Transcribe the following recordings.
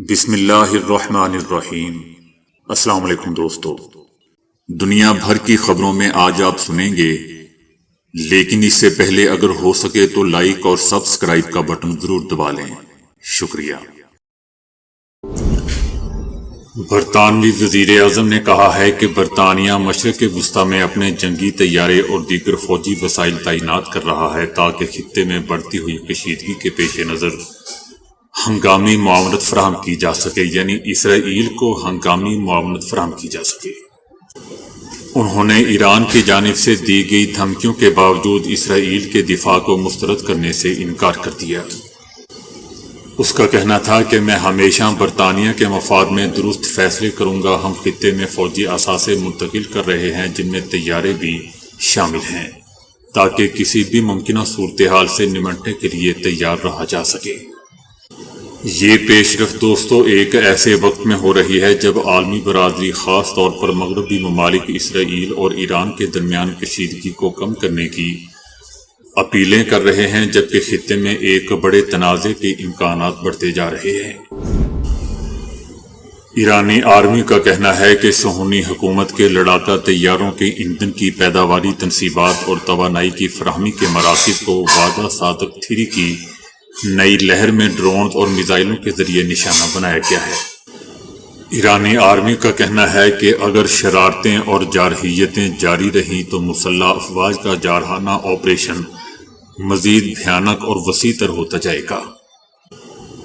بسم اللہ الرحمن الرحیم۔ السلام علیکم دوستو، دنیا بھر کی خبروں میں آج آپ سنیں گے، لیکن اس سے پہلے اگر ہو سکے تو لائک اور سبسکرائب کا بٹن ضرور دبا لیں۔ شکریہ۔ برطانوی وزیر اعظم نے کہا ہے کہ برطانیہ مشرق وسطی میں اپنے جنگی طیارے اور دیگر فوجی وسائل تعینات کر رہا ہے تاکہ خطے میں بڑھتی ہوئی کشیدگی کے پیش نظر ہنگامی معاونت فراہم کی جا سکے، یعنی اسرائیل کو ہنگامی معاونت فراہم کی جا سکے۔ انہوں نے ایران کی جانب سے دی گئی دھمکیوں کے باوجود اسرائیل کے دفاع کو مسترد کرنے سے انکار کر دیا۔ اس کا کہنا تھا کہ میں ہمیشہ برطانیہ کے مفاد میں درست فیصلے کروں گا۔ ہم خطے میں فوجی اثاثے منتقل کر رہے ہیں جن میں طیارے بھی شامل ہیں تاکہ کسی بھی ممکنہ صورتحال سے نمٹنے کے لیے تیار رہا جا سکے۔ یہ پیش رفت دوستو ایک ایسے وقت میں ہو رہی ہے جب عالمی برادری، خاص طور پر مغربی ممالک، اسرائیل اور ایران کے درمیان کشیدگی کو کم کرنے کی اپیلیں کر رہے ہیں، جبکہ خطے میں ایک بڑے تنازع کے امکانات بڑھتے جا رہے ہیں۔ ایرانی آرمی کا کہنا ہے کہ صہیونی حکومت کے لڑاکا طیاروں کے ایندھن کی پیداواری تنصیبات اور توانائی کی فراہمی کے مراکز کو وعدہ صادق 3 کی نئی لہر میں ڈرونز اور میزائلوں کے ذریعے نشانہ بنایا گیا ہے۔ ایرانی آرمی کا کہنا ہے کہ اگر شرارتیں اور جارحیتیں جاری رہیں تو مسلح افواج کا جارحانہ آپریشن مزید بھیانک اور وسیع تر ہوتا جائے گا۔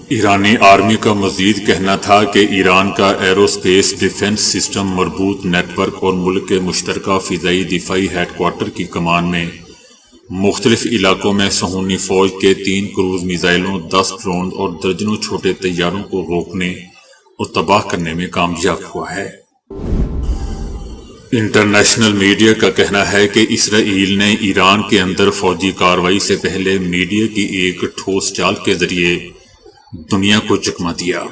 ایرانی آرمی کا مزید کہنا تھا کہ ایران کا ایروسپیس ڈیفنس سسٹم مربوط نیٹ ورک اور ملک کے مشترکہ فضائی دفاعی ہیڈ کوارٹر کی کمان میں مختلف علاقوں میں صہیونی فوج کے 3 کروز میزائلوں، 10 ڈرون اور درجنوں چھوٹے طیاروں کو روکنے اور تباہ کرنے میں کامیاب ہوا ہے۔ انٹرنیشنل میڈیا کا کہنا ہے کہ اسرائیل نے ایران کے اندر فوجی کارروائی سے پہلے میڈیا کی ایک ٹھوس چال کے ذریعے دنیا کو چکما دیا۔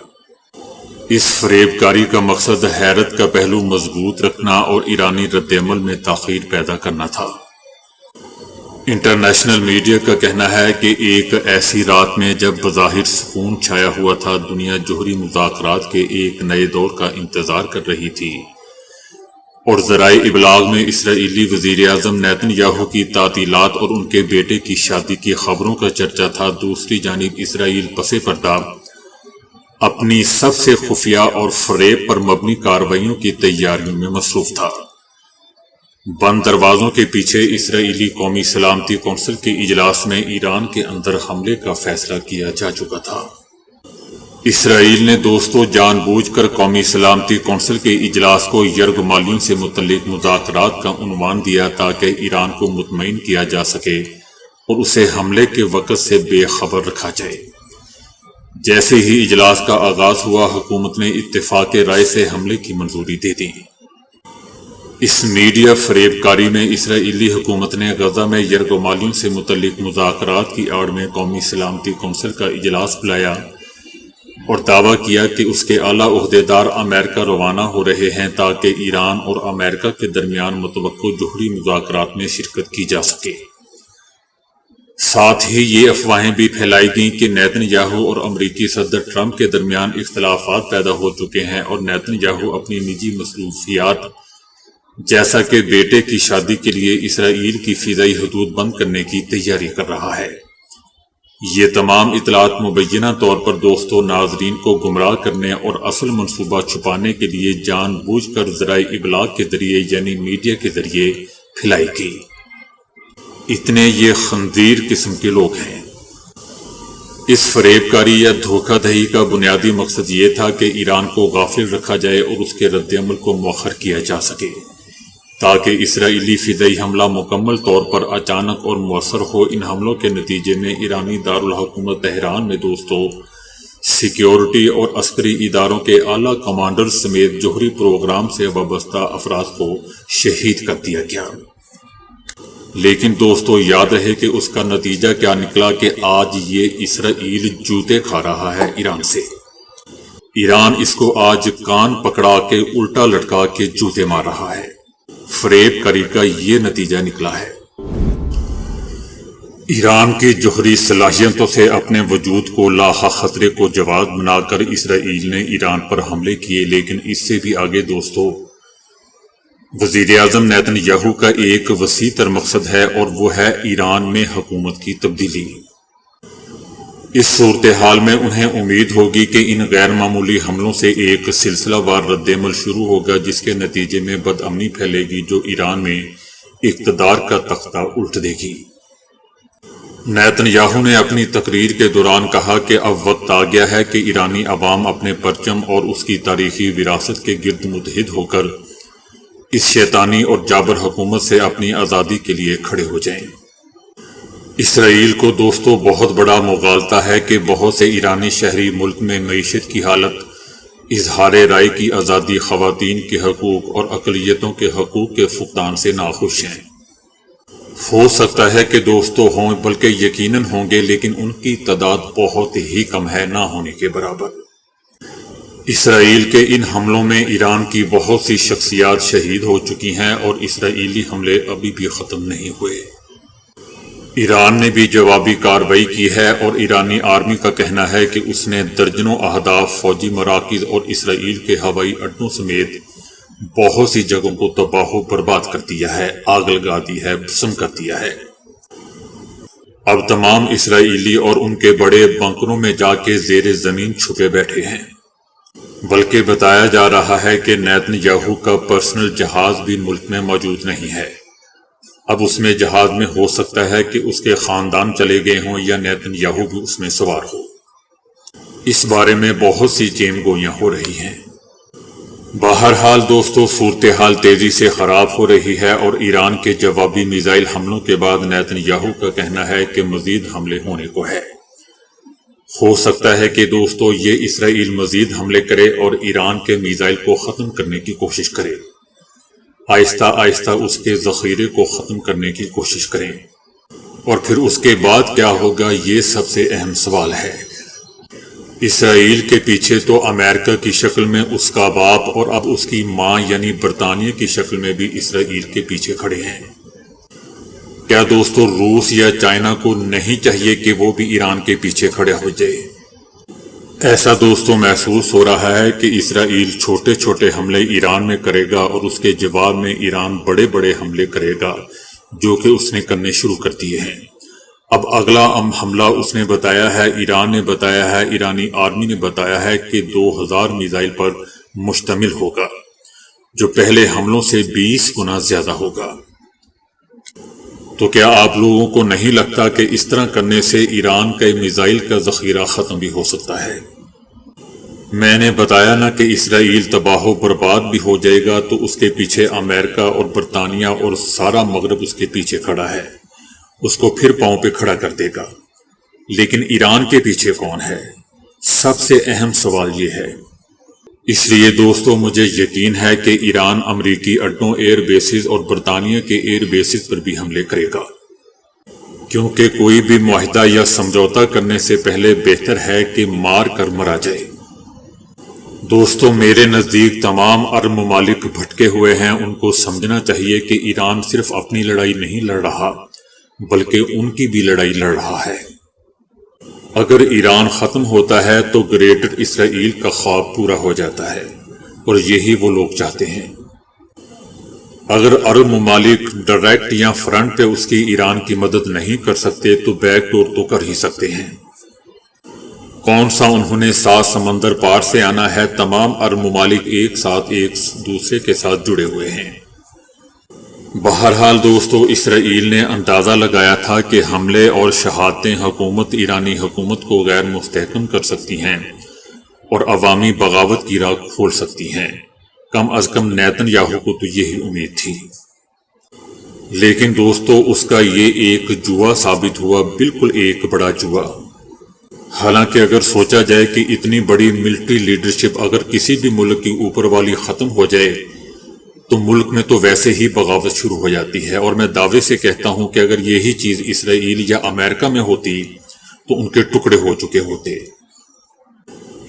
اس فریب کاری کا مقصد حیرت کا پہلو مضبوط رکھنا اور ایرانی رد عمل میں تاخیر پیدا کرنا تھا۔ انٹرنیشنل میڈیا کا کہنا ہے کہ ایک ایسی رات میں جب بظاہر سکون چھایا ہوا تھا، دنیا جوہری مذاکرات کے ایک نئے دور کا انتظار کر رہی تھی، اور ذرائع ابلاغ میں اسرائیلی وزیر اعظم نیتن یاہو کی تعطیلات اور ان کے بیٹے کی شادی کی خبروں کا چرچا تھا۔ دوسری جانب اسرائیل پس پردہ اپنی سب سے خفیہ اور فریب پر مبنی کارروائیوں کی تیاریوں میں مصروف تھا۔ بند دروازوں کے پیچھے اسرائیلی قومی سلامتی کونسل کے اجلاس میں ایران کے اندر حملے کا فیصلہ کیا جا چکا تھا۔ اسرائیل نے دوستو جان بوجھ کر قومی سلامتی کونسل کے اجلاس کو یرغمالیوں سے متعلق مذاکرات کا عنوان دیا تاکہ ایران کو مطمئن کیا جا سکے اور اسے حملے کے وقت سے بے خبر رکھا جائے۔ جیسے ہی اجلاس کا آغاز ہوا، حکومت نے اتفاق رائے سے حملے کی منظوری دے دی۔ اس میڈیا فریب کاری میں اسرائیلی حکومت نے غزہ میں یرغمالیوں سے متعلق مذاکرات کی آڑ میں قومی سلامتی کونسل کا اجلاس بلایا اور دعویٰ کیا کہ اس کے اعلیٰ عہدیدار امریکہ روانہ ہو رہے ہیں تاکہ ایران اور امریکہ کے درمیان متوقع جوہری مذاکرات میں شرکت کی جا سکے۔ ساتھ ہی یہ افواہیں بھی پھیلائی گئیں کہ نیتن یاہو اور امریکی صدر ٹرمپ کے درمیان اختلافات پیدا ہو چکے ہیں اور نیتن یاہو اپنی نجی مصروفیات جیسا کہ بیٹے کی شادی کے لیے اسرائیل کی فضائی حدود بند کرنے کی تیاری کر رہا ہے۔ یہ تمام اطلاعات مبینہ طور پر دوستو ناظرین کو گمراہ کرنے اور اصل منصوبہ چھپانے کے لیے جان بوجھ کر ذرائع ابلاغ کے ذریعے یعنی میڈیا کے ذریعے پھیلائی گئی۔ اتنے یہ خنزیر قسم کے لوگ ہیں۔ اس فریب کاری یا دھوکہ دہی کا بنیادی مقصد یہ تھا کہ ایران کو غافل رکھا جائے اور اس کے رد عمل کو مؤخر کیا جا سکے تاکہ اسرائیلی فضائی حملہ مکمل طور پر اچانک اور مؤثر ہو۔ ان حملوں کے نتیجے میں ایرانی دارالحکومت تہران میں دوستو سیکیورٹی اور عسکری اداروں کے اعلیٰ کمانڈرز سمیت جوہری پروگرام سے وابستہ افراد کو شہید کر دیا گیا۔ لیکن دوستو یاد رہے کہ اس کا نتیجہ کیا نکلا کہ آج یہ اسرائیل جوتے کھا رہا ہے ایران سے۔ ایران اس کو آج کان پکڑا کے الٹا لٹکا کے جوتے مار رہا ہے۔ فریب کاری کا یہ نتیجہ نکلا ہے۔ ایران کی جوہری صلاحیتوں سے اپنے وجود کو لاحق خطرے کو جواب بنا کر اسرائیل نے ایران پر حملے کیے، لیکن اس سے بھی آگے دوستو وزیر اعظم نیتن یاہو کا ایک وسیع تر مقصد ہے، اور وہ ہے ایران میں حکومت کی تبدیلی۔ اس صورتحال میں انہیں امید ہوگی کہ ان غیر معمولی حملوں سے ایک سلسلہ وار رد عمل شروع ہوگا، جس کے نتیجے میں بدامنی پھیلے گی جو ایران میں اقتدار کا تختہ الٹ دے گی۔ نیتن یاہو نے اپنی تقریر کے دوران کہا کہ اب وقت آ گیا ہے کہ ایرانی عوام اپنے پرچم اور اس کی تاریخی وراثت کے گرد متحد ہو کر اس شیطانی اور جابر حکومت سے اپنی آزادی کے لیے کھڑے ہو جائیں۔ اسرائیل کو دوستو بہت بڑا مغالطہ ہے کہ بہت سے ایرانی شہری ملک میں معیشت کی حالت، اظہار رائے کی آزادی، خواتین کے حقوق اور اقلیتوں کے حقوق کے فقدان سے ناخوش ہیں۔ ہو سکتا ہے کہ دوستو ہوں، بلکہ یقیناً ہوں گے، لیکن ان کی تعداد بہت ہی کم ہے، نہ ہونے کے برابر۔ اسرائیل کے ان حملوں میں ایران کی بہت سی شخصیات شہید ہو چکی ہیں، اور اسرائیلی حملے ابھی بھی ختم نہیں ہوئے۔ ایران نے بھی جوابی کارروائی کی ہے، اور ایرانی آرمی کا کہنا ہے کہ اس نے درجنوں اہداف، فوجی مراکز اور اسرائیل کے ہوائی اڈوں سمیت بہت سی جگہوں کو تباہ و برباد کر دیا ہے، آگ لگا دی ہے، بھسم کر دیا ہے۔ اب تمام اسرائیلی اور ان کے بڑے بنکروں میں جا کے زیر زمین چھپے بیٹھے ہیں، بلکہ بتایا جا رہا ہے کہ نیتن یاہو کا پرسنل جہاز بھی ملک میں موجود نہیں ہے۔ اب اس میں جہاز میں ہو سکتا ہے کہ اس کے خاندان چلے گئے ہوں، یا نیتن یاہو بھی اس میں سوار ہو۔ اس بارے میں بہت سی چیم گوئیاں ہو رہی ہیں۔ بہرحال دوستو صورتحال تیزی سے خراب ہو رہی ہے، اور ایران کے جوابی میزائل حملوں کے بعد نیتن یاہو کا کہنا ہے کہ مزید حملے ہونے کو ہے۔ ہو سکتا ہے کہ دوستو یہ اسرائیل مزید حملے کرے اور ایران کے میزائل کو ختم کرنے کی کوشش کرے، آہستہ آہستہ اس کے ذخیرے کو ختم کرنے کی کوشش کریں، اور پھر اس کے بعد کیا ہوگا، یہ سب سے اہم سوال ہے۔ اسرائیل کے پیچھے تو امریکہ کی شکل میں اس کا باپ، اور اب اس کی ماں یعنی برطانیہ کی شکل میں بھی اسرائیل کے پیچھے کھڑے ہیں۔ کیا دوستو روس یا چائنا کو نہیں چاہیے کہ وہ بھی ایران کے پیچھے کھڑے ہو جائے؟ ایسا دوستو محسوس ہو رہا ہے کہ اسرائیل چھوٹے چھوٹے حملے ایران میں کرے گا، اور اس کے جواب میں ایران بڑے بڑے حملے کرے گا، جو کہ اس نے کرنے شروع کر دیے ہیں۔ اب اگلا حملہ اس نے بتایا ہے، ایران نے بتایا ہے، ایرانی آرمی نے بتایا ہے کہ 2000 میزائل پر مشتمل ہوگا، جو پہلے حملوں سے 20 گنا زیادہ ہوگا۔ تو کیا آپ لوگوں کو نہیں لگتا کہ اس طرح کرنے سے ایران کے میزائل کا ذخیرہ ختم بھی ہو سکتا ہے؟ میں نے بتایا نا کہ اسرائیل تباہ و برباد بھی ہو جائے گا، تو اس کے پیچھے امریکہ اور برطانیہ اور سارا مغرب اس کے پیچھے کھڑا ہے، اس کو پھر پاؤں پہ کھڑا کر دے گا۔ لیکن ایران کے پیچھے کون ہے؟ سب سے اہم سوال یہ ہے۔ اس لیے دوستو مجھے یقین ہے کہ ایران امریکی اڈوں، ایئر بیسز اور برطانیہ کے ایئر بیسز پر بھی حملے کرے گا، کیونکہ کوئی بھی معاہدہ یا سمجھوتا کرنے سے پہلے بہتر ہے کہ مار کر مرا جائے۔ دوستو میرے نزدیک تمام عرب ممالک بھٹکے ہوئے ہیں، ان کو سمجھنا چاہیے کہ ایران صرف اپنی لڑائی نہیں لڑ رہا، بلکہ ان کی بھی لڑائی لڑ رہا ہے۔ اگر ایران ختم ہوتا ہے تو گریٹر اسرائیل کا خواب پورا ہو جاتا ہے، اور یہی وہ لوگ چاہتے ہیں۔ اگر عرب ممالک ڈائریکٹ یا فرنٹ پہ اس کی ایران کی مدد نہیں کر سکتے تو بیک ڈور تو کر ہی سکتے ہیں۔ کون سا انہوں نے 7 سمندر پار سے آنا ہے؟ تمام عرب ممالک ایک ساتھ ایک دوسرے کے ساتھ جڑے ہوئے ہیں۔ بہرحال دوستو اسرائیل نے اندازہ لگایا تھا کہ حملے اور شہادتیں ایرانی حکومت کو غیر مستحکم کر سکتی ہیں اور عوامی بغاوت کی راہ کھول سکتی ہیں۔ کم از کم نیتن یاہو کو تو یہی امید تھی، لیکن دوستو اس کا یہ ایک جوا ثابت ہوا، بالکل ایک بڑا جوا۔ حالانکہ اگر سوچا جائے کہ اتنی بڑی ملٹری لیڈرشپ اگر کسی بھی ملک کی اوپر والی ختم ہو جائے تو ملک میں تو ویسے ہی بغاوت شروع ہو جاتی ہے، اور میں دعوے سے کہتا ہوں کہ اگر یہی چیز اسرائیل یا امریکہ میں ہوتی تو ان کے ٹکڑے ہو چکے ہوتے۔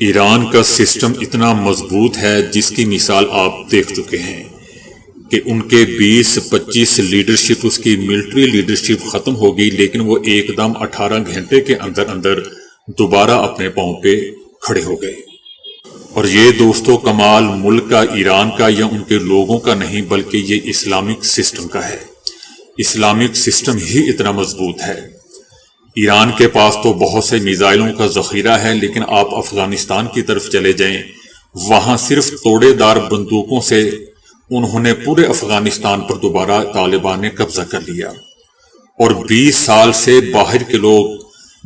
ایران کا سسٹم اتنا مضبوط ہے جس کی مثال آپ دیکھ چکے ہیں کہ ان کے 20-25 لیڈرشپ، اس کی ملٹری لیڈرشپ ختم ہو گئی، لیکن وہ ایک دم 18 گھنٹے کے اندر اندر دوبارہ اپنے پاؤں پہ کھڑے ہو گئے۔ اور یہ دوستو کمال ملک کا، ایران کا یا ان کے لوگوں کا نہیں، بلکہ یہ اسلامک سسٹم کا ہے۔ اسلامک سسٹم ہی اتنا مضبوط ہے۔ ایران کے پاس تو بہت سے میزائلوں کا ذخیرہ ہے، لیکن آپ افغانستان کی طرف چلے جائیں، وہاں صرف توڑے دار بندوقوں سے انہوں نے پورے افغانستان پر دوبارہ طالبان نے قبضہ کر لیا، اور 20 سال سے باہر کے لوگ،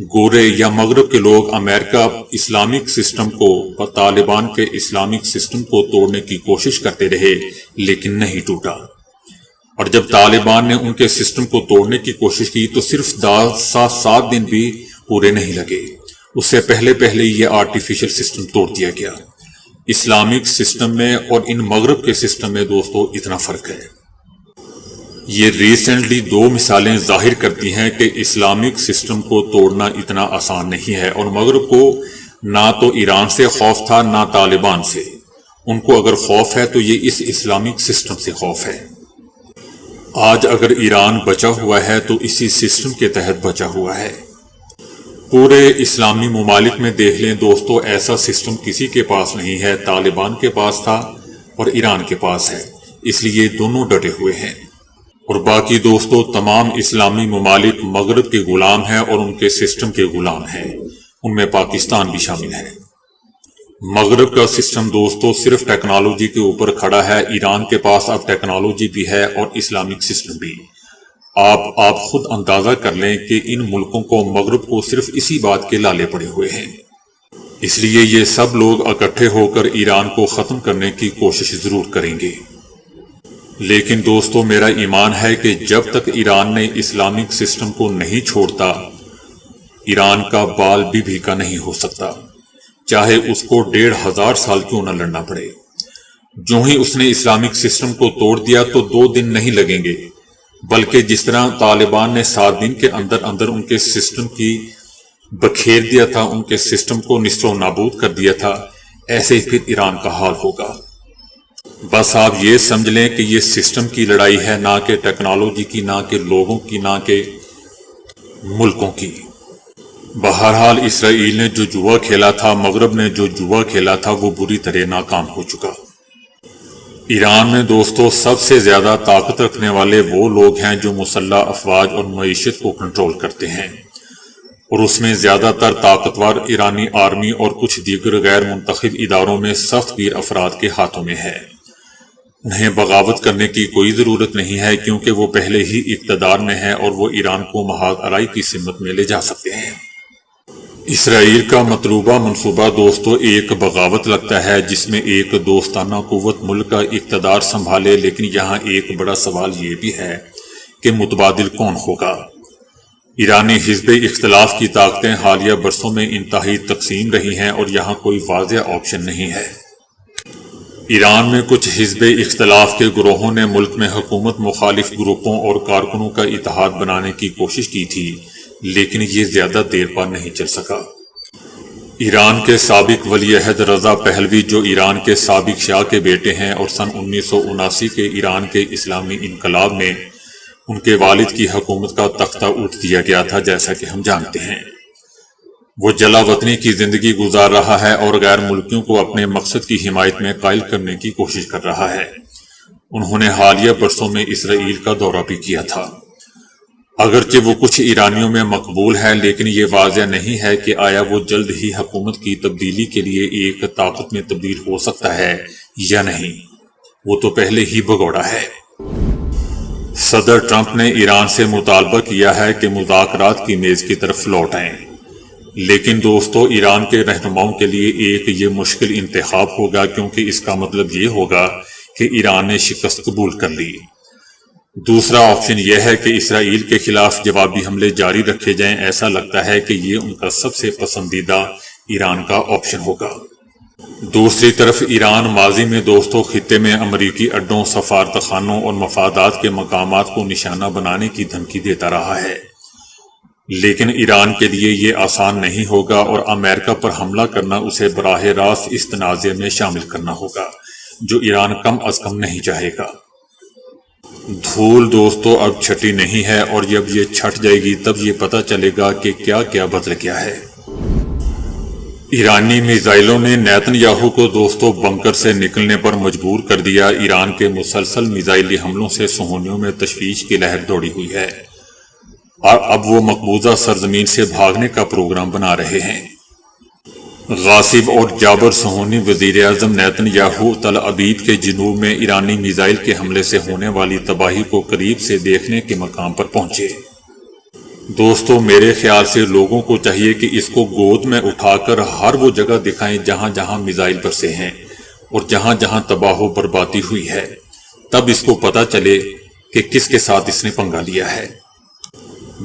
گورے یا مغرب کے لوگ، امریکہ اسلامک سسٹم کو، طالبان کے اسلامک سسٹم کو توڑنے کی کوشش کرتے رہے، لیکن نہیں ٹوٹا۔ اور جب طالبان نے ان کے سسٹم کو توڑنے کی کوشش کی تو صرف 7 دن بھی پورے نہیں لگے، اس سے پہلے یہ آرٹیفیشل سسٹم توڑ دیا گیا۔ اسلامک سسٹم میں اور ان مغرب کے سسٹم میں دوستو اتنا فرق ہے۔ یہ ریسنٹلی 2 مثالیں ظاہر کرتی ہیں کہ اسلامک سسٹم کو توڑنا اتنا آسان نہیں ہے، اور مغرب کو نہ تو ایران سے خوف تھا نہ طالبان سے۔ ان کو اگر خوف ہے تو یہ اس اسلامک سسٹم سے خوف ہے۔ آج اگر ایران بچا ہوا ہے تو اسی سسٹم کے تحت بچا ہوا ہے۔ پورے اسلامی ممالک میں دیکھ لیں دوستو، ایسا سسٹم کسی کے پاس نہیں ہے۔ طالبان کے پاس تھا اور ایران کے پاس ہے، اس لیے دونوں ڈٹے ہوئے ہیں۔ اور باقی دوستو تمام اسلامی ممالک مغرب کے غلام ہیں اور ان کے سسٹم کے غلام ہیں، ان میں پاکستان بھی شامل ہے۔ مغرب کا سسٹم دوستو صرف ٹیکنالوجی کے اوپر کھڑا ہے، ایران کے پاس اب ٹیکنالوجی بھی ہے اور اسلامک سسٹم بھی۔ آپ خود اندازہ کر لیں کہ ان ملکوں کو، مغرب کو، صرف اسی بات کے لالے پڑے ہوئے ہیں۔ اس لیے یہ سب لوگ اکٹھے ہو کر ایران کو ختم کرنے کی کوشش ضرور کریں گے۔ لیکن دوستو میرا ایمان ہے کہ جب تک ایران نے اسلامک سسٹم کو نہیں چھوڑتا، ایران کا بال بھی بھیکا نہیں ہو سکتا، چاہے اس کو 1500 سال کیوں نہ لڑنا پڑے۔ جو ہی اس نے اسلامک سسٹم کو توڑ دیا تو 2 دن نہیں لگیں گے، بلکہ جس طرح طالبان نے 7 دن کے اندر اندر ان کے سسٹم کی بکھیر دیا تھا، ان کے سسٹم کو نصف و نابود کر دیا تھا، ایسے ہی پھر ایران کا حال ہوگا۔ بس آپ یہ سمجھ لیں کہ یہ سسٹم کی لڑائی ہے، نہ کہ ٹیکنالوجی کی، نہ کہ لوگوں کی، نہ کہ ملکوں کی۔ بہرحال اسرائیل نے جو جوا کھیلا تھا، مغرب نے جو جوا کھیلا تھا، وہ بری طرح ناکام ہو چکا۔ ایران میں دوستو سب سے زیادہ طاقت رکھنے والے وہ لوگ ہیں جو مسلح افواج اور معیشت کو کنٹرول کرتے ہیں، اور اس میں زیادہ تر طاقتور ایرانی آرمی اور کچھ دیگر غیر منتخب اداروں میں سخت گیر افراد کے ہاتھوں میں ہے۔ انہیں بغاوت کرنے کی کوئی ضرورت نہیں ہے، کیونکہ وہ پہلے ہی اقتدار میں ہے اور وہ ایران کو محاذ ارائی کی سمت میں لے جا سکتے ہیں۔ اسرائیل کا مطلوبہ منصوبہ دوستو ایک بغاوت لگتا ہے، جس میں ایک دوستانہ قوت ملک کا اقتدار سنبھالے، لیکن یہاں ایک بڑا سوال یہ بھی ہے کہ متبادل کون ہوگا۔ ایرانی حزب اختلاف کی طاقتیں حالیہ برسوں میں انتہائی تقسیم رہی ہیں اور یہاں کوئی واضح آپشن نہیں ہے۔ ایران میں کچھ حزب اختلاف کے گروہوں نے ملک میں حکومت مخالف گروپوں اور کارکنوں کا اتحاد بنانے کی کوشش کی تھی، لیکن یہ زیادہ دیر پا نہیں چل سکا۔ ایران کے سابق ولی عہد رضا پہلوی، جو ایران کے سابق شاہ کے بیٹے ہیں اور سن 1979 کے ایران کے اسلامی انقلاب میں ان کے والد کی حکومت کا تختہ الٹ دیا گیا تھا، جیسا کہ ہم جانتے ہیں۔ وہ جلا وطنی کی زندگی گزار رہا ہے اور غیر ملکیوں کو اپنے مقصد کی حمایت میں قائل کرنے کی کوشش کر رہا ہے۔ انہوں نے حالیہ برسوں میں اسرائیل کا دورہ بھی کیا تھا۔ اگرچہ وہ کچھ ایرانیوں میں مقبول ہے، لیکن یہ واضح نہیں ہے کہ آیا وہ جلد ہی حکومت کی تبدیلی کے لیے ایک طاقت میں تبدیل ہو سکتا ہے یا نہیں۔ وہ تو پہلے ہی بگوڑا ہے۔ صدر ٹرمپ نے ایران سے مطالبہ کیا ہے کہ مذاکرات کی میز کی طرف لوٹ آئیں، لیکن دوستو ایران کے رہنماؤں کے لیے ایک یہ مشکل انتخاب ہوگا، کیونکہ اس کا مطلب یہ ہوگا کہ ایران نے شکست قبول کر لی۔ دوسرا آپشن یہ ہے کہ اسرائیل کے خلاف جوابی حملے جاری رکھے جائیں۔ ایسا لگتا ہے کہ یہ ان کا سب سے پسندیدہ ایران کا آپشن ہوگا۔ دوسری طرف ایران ماضی میں دوستو خطے میں امریکی اڈوں، سفارتخانوں اور مفادات کے مقامات کو نشانہ بنانے کی دھمکی دیتا رہا ہے، لیکن ایران کے لیے یہ آسان نہیں ہوگا اور امریکہ پر حملہ کرنا اسے براہ راست اس تنازع میں شامل کرنا ہوگا، جو ایران کم از کم نہیں چاہے گا۔ دھول دوستو اب چھٹی نہیں ہے، اور جب یہ چھٹ جائے گی تب یہ پتہ چلے گا کہ کیا کیا بدل گیا ہے۔ ایرانی میزائلوں نے نیتن یاہو کو دوستو بنکر سے نکلنے پر مجبور کر دیا۔ ایران کے مسلسل میزائلی حملوں سے صہیونیوں میں تشویش کی لہر دوڑی ہوئی ہے، اور اب وہ مقبوضہ سرزمین سے بھاگنے کا پروگرام بنا رہے ہیں۔ غاصب اور جابر صہیونی وزیر اعظم نیتن یاہو تل ابیب کے جنوب میں ایرانی میزائل کے حملے سے ہونے والی تباہی کو قریب سے دیکھنے کے مقام پر پہنچے۔ دوستو میرے خیال سے لوگوں کو چاہیے کہ اس کو گود میں اٹھا کر ہر وہ جگہ دکھائیں جہاں جہاں میزائل برسے ہیں اور جہاں جہاں تباہ و بربادی ہوئی ہے، تب اس کو پتہ چلے کہ کس کے ساتھ اس نے پنگا لیا ہے۔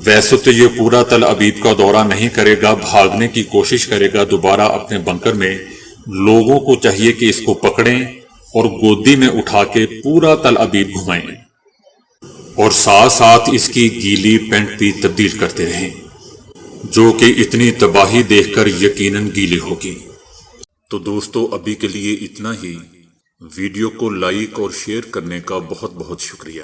ویسے تو یہ پورا تل ابیب کا دورہ نہیں کرے گا، بھاگنے کی کوشش کرے گا دوبارہ اپنے بنکر میں۔ لوگوں کو چاہیے کہ اس کو پکڑیں اور گودی میں اٹھا کے پورا تل ابیب گھمائیں، اور ساتھ ساتھ اس کی گیلی پینٹ بھی تبدیل کرتے رہیں، جو کہ اتنی تباہی دیکھ کر یقیناً گیلی ہوگی۔ تو دوستو ابھی کے لیے اتنا ہی۔ ویڈیو کو لائک اور شیئر کرنے کا بہت بہت شکریہ۔